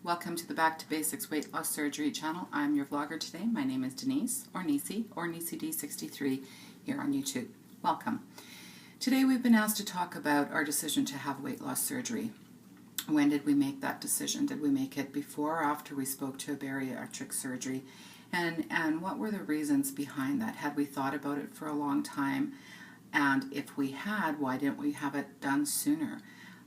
Welcome to the Back to Basics Weight Loss Surgery channel. I'm your vlogger today. My name is Denise, or Neecy, or NeecyD63 here on YouTube. Welcome. Today we've been asked to talk about our decision to have weight loss surgery. When did we make that decision? Did we make it before or after we spoke to a bariatric surgery? And what were the reasons behind that? Had we thought about it for a long time? And if we had, why didn't we have it done sooner?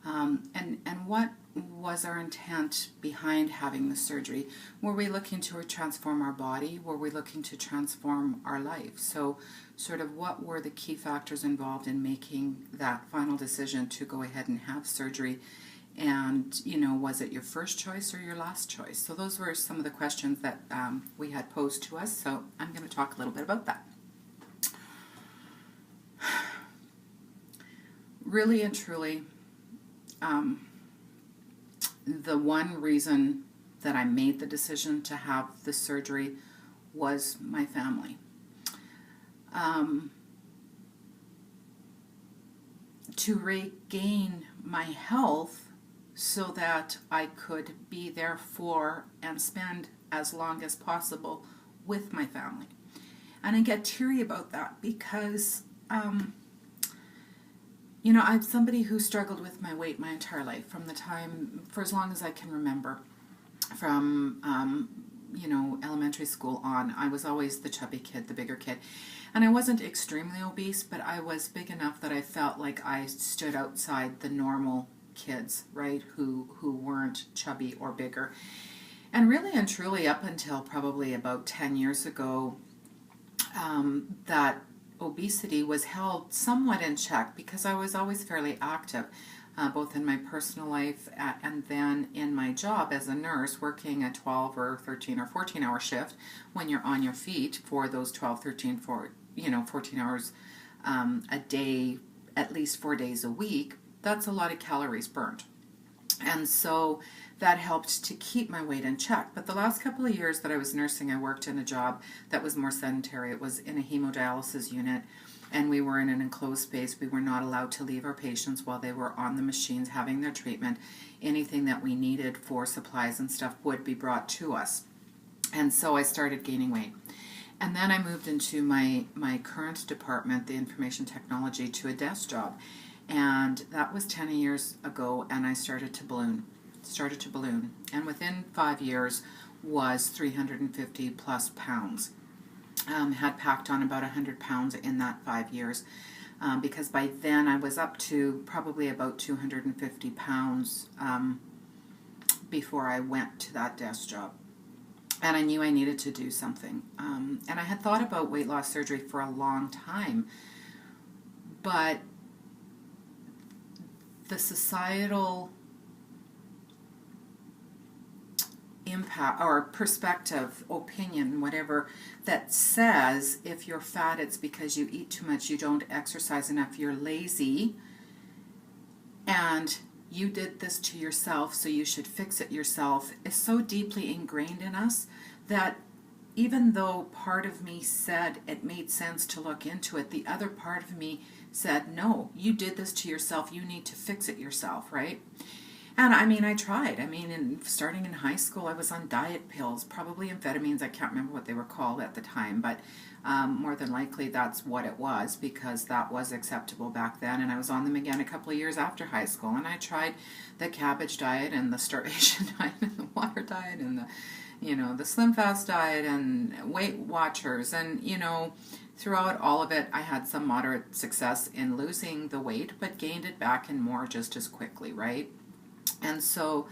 And what was our intent behind having the surgery? Were we looking to transform our body? Were we looking to transform our life? So sort of what were the key factors involved in making that final decision to go ahead and have surgery? And, you know, was it your first choice or your last choice? So those were some of the questions that we had posed to us. So I'm going to talk a little bit about that. Really and truly, the one reason that I made the decision to have the surgery was my family. To regain my health so that I could be there for and spend as long as possible with my family. And I get teary about that because you know, I'm somebody who struggled with my weight my entire life, from the time, for as long as I can remember, from, you know, elementary school on. I was always the chubby kid, the bigger kid. And I wasn't extremely obese, but I was big enough that I felt like I stood outside the normal kids, right, who weren't chubby or bigger. And really and truly, up until probably about 10 years ago, that obesity was held somewhat in check because I was always fairly active, both in my personal life and then in my job as a nurse, working a 12 or 13 or 14 hour shift when you're on your feet for those 12, 13, 14 hours a day, at least 4 days a week. That's a lot of calories burned. And so that helped to keep my weight in check. But the last couple of years that I was nursing, I worked in a job that was more sedentary. It was in a hemodialysis unit, and we were in an enclosed space. We were not allowed to leave our patients while they were on the machines having their treatment. Anything that we needed for supplies and stuff would be brought to us. And so I started gaining weight. And then I moved into my current department, the information technology, to a desk job. And that was 10 years ago, and I started to balloon. And within 5 years was 350 plus pounds. Had packed on about 100 pounds in that 5 years, because by then I was up to probably about 250 pounds before I went to that desk job. And I knew I needed to do something. And I had thought about weight loss surgery for a long time, but the societal impact or perspective, opinion, whatever, that says if you're fat, it's because you eat too much, you don't exercise enough, you're lazy, and you did this to yourself, so you should fix it yourself, is so deeply ingrained in us that even though part of me said it made sense to look into it, the other part of me said, no, you did this to yourself, you need to fix it yourself, right? And I mean, I tried. I mean, starting in high school, I was on diet pills, probably amphetamines. I can't remember what they were called at the time, but more than likely that's what it was, because that was acceptable back then. And I was on them again a couple of years after high school. And I tried the cabbage diet and the starvation diet and the water diet and the, you know, the Slim Fast diet and Weight Watchers. And, you know, throughout all of it, I had some moderate success in losing the weight, but gained it back and more just as quickly, right? And so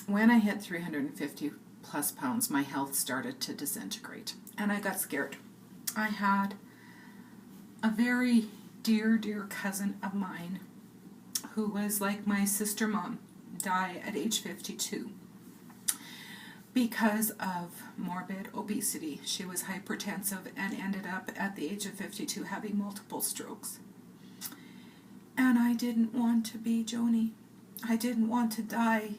when I hit 350 plus pounds, my health started to disintegrate, and I got scared. I had a very dear, dear cousin of mine who was like my sister mom die at age 52 because of morbid obesity. She was hypertensive and ended up at the age of 52 having multiple strokes. And I didn't want to be Joni. I didn't want to die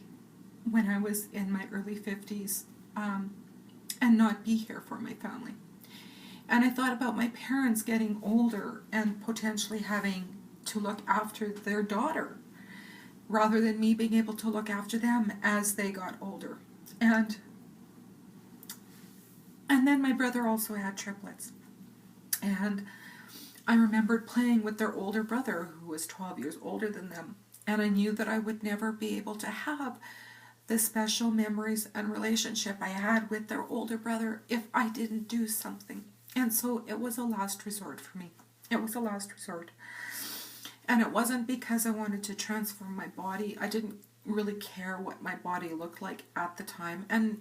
when I was in my early 50s and not be here for my family. And I thought about my parents getting older and potentially having to look after their daughter. rather than me being able to look after them as they got older. And then my brother also had triplets. And I remembered playing with their older brother, who was 12 years older than them. And I knew that I would never be able to have the special memories and relationship I had with their older brother if I didn't do something. And so it was a last resort for me. It was a last resort. And it wasn't because I wanted to transform my body. I didn't really care what my body looked like at the time. And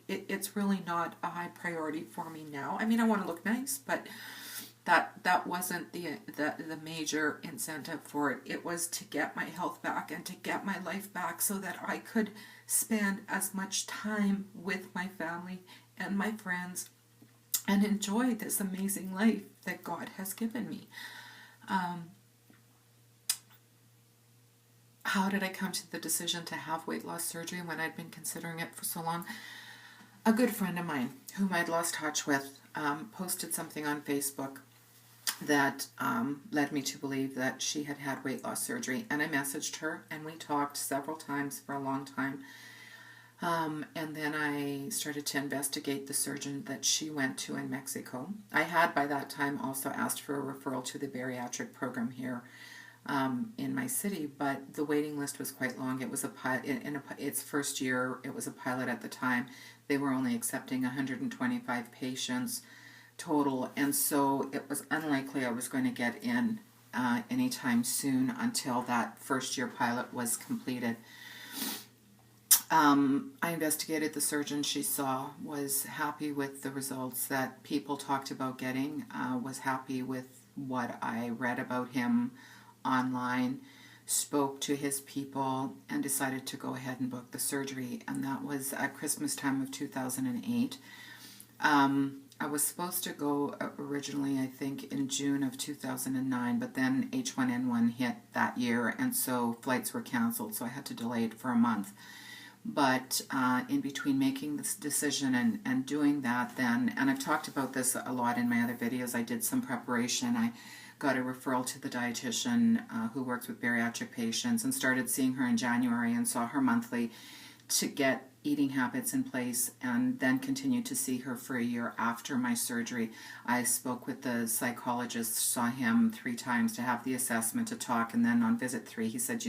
it's really not a high priority for me now. I mean, I want to look nice, but that wasn't the major incentive for it. It was to get my health back and to get my life back so that I could spend as much time with my family and my friends and enjoy this amazing life that God has given me. How did I come to the decision to have weight loss surgery when I'd been considering it for so long? A good friend of mine, whom I'd lost touch with, posted something on Facebook that led me to believe that she had had weight loss surgery. And I messaged her, and we talked several times for a long time. And then I started to investigate the surgeon that she went to in Mexico. I had by that time also asked for a referral to the bariatric program here in my city, but the waiting list was quite long. It was its first year. It was a pilot at the time. They were only accepting 125 patients total, and so it was unlikely I was going to get in anytime soon until that first year pilot was completed. I investigated the surgeon she saw, was happy with the results that people talked about getting, was happy with what I read about him online, spoke to his people, and decided to go ahead and book the surgery. And that was at Christmas time of 2008. I was supposed to go originally, I think, in June of 2009, but then H1N1 hit that year, and so flights were canceled, so I had to delay it for a month. But in between making this decision and doing that then, and I've talked about this a lot in my other videos, I did some preparation. I got a referral to the dietitian who works with bariatric patients and started seeing her in January and saw her monthly to get eating habits in place, and then continued to see her for a year after my surgery. I spoke with the psychologist, saw him 3 times to have the assessment, to talk, and then on visit 3 he said,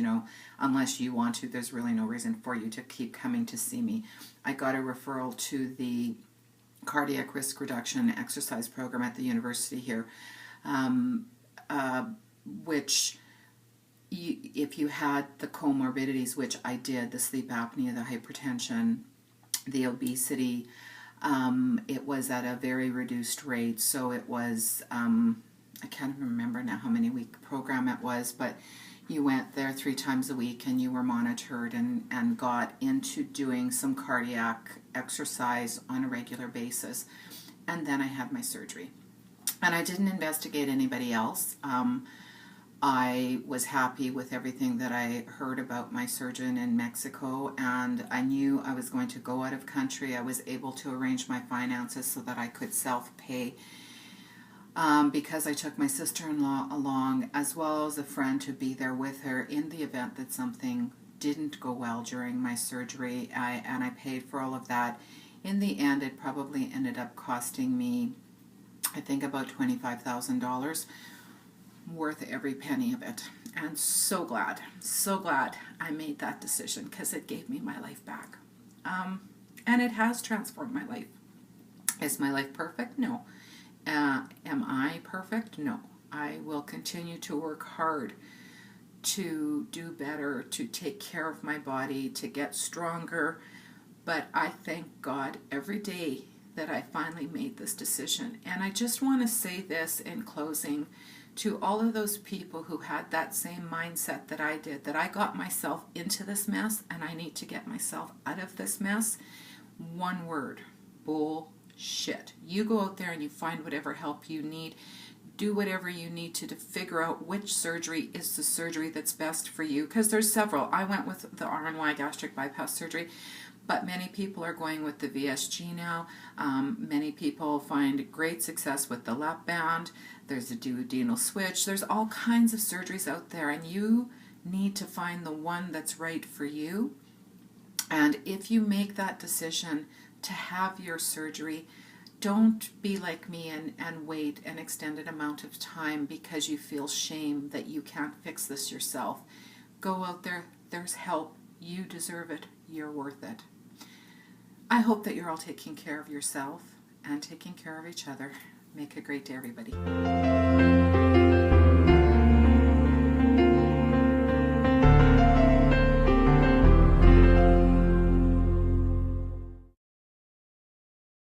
unless you want to, there's really no reason for you to keep coming to see me. I got a referral to the cardiac risk reduction exercise program at the university here, which if you had the comorbidities, which I did, the sleep apnea, the hypertension, the obesity, it was at a very reduced rate. So it was, I can't remember now how many week program it was, but you went there 3 times a week and you were monitored and got into doing some cardiac exercise on a regular basis. And then I had my surgery. And I didn't investigate anybody else. I was happy with everything that I heard about my surgeon in Mexico, and I knew I was going to go out of country. I was able to arrange my finances so that I could self-pay because I took my sister-in-law along, as well as a friend to be there with her in the event that something didn't go well during my surgery, and I paid for all of that. In the end, it probably ended up costing me, I think, about $25,000. Worth every penny of it. And so glad I made that decision, because it gave me my life back. And it has transformed my life. Is my life perfect? No. Am I perfect? No. I will continue to work hard to do better, to take care of my body, to get stronger. But I thank God every day that I finally made this decision. And I just want to say this in closing to all of those people who had that same mindset that I did, that I got myself into this mess and I need to get myself out of this mess. One word: bullshit. You go out there and you find whatever help you need. Do whatever you need to figure out which surgery is the surgery that's best for you, because there's several. I went with the RNY, gastric bypass surgery, but many people are going with the VSG now. Many people find great success with the lap band. There's a duodenal switch. There's all kinds of surgeries out there, and you need to find the one that's right for you. And if you make that decision to have your surgery, don't be like me and wait an extended amount of time because you feel shame that you can't fix this yourself. Go out there. There's help. You deserve it. You're worth it. I hope that you're all taking care of yourself and taking care of each other. Make a great day, everybody.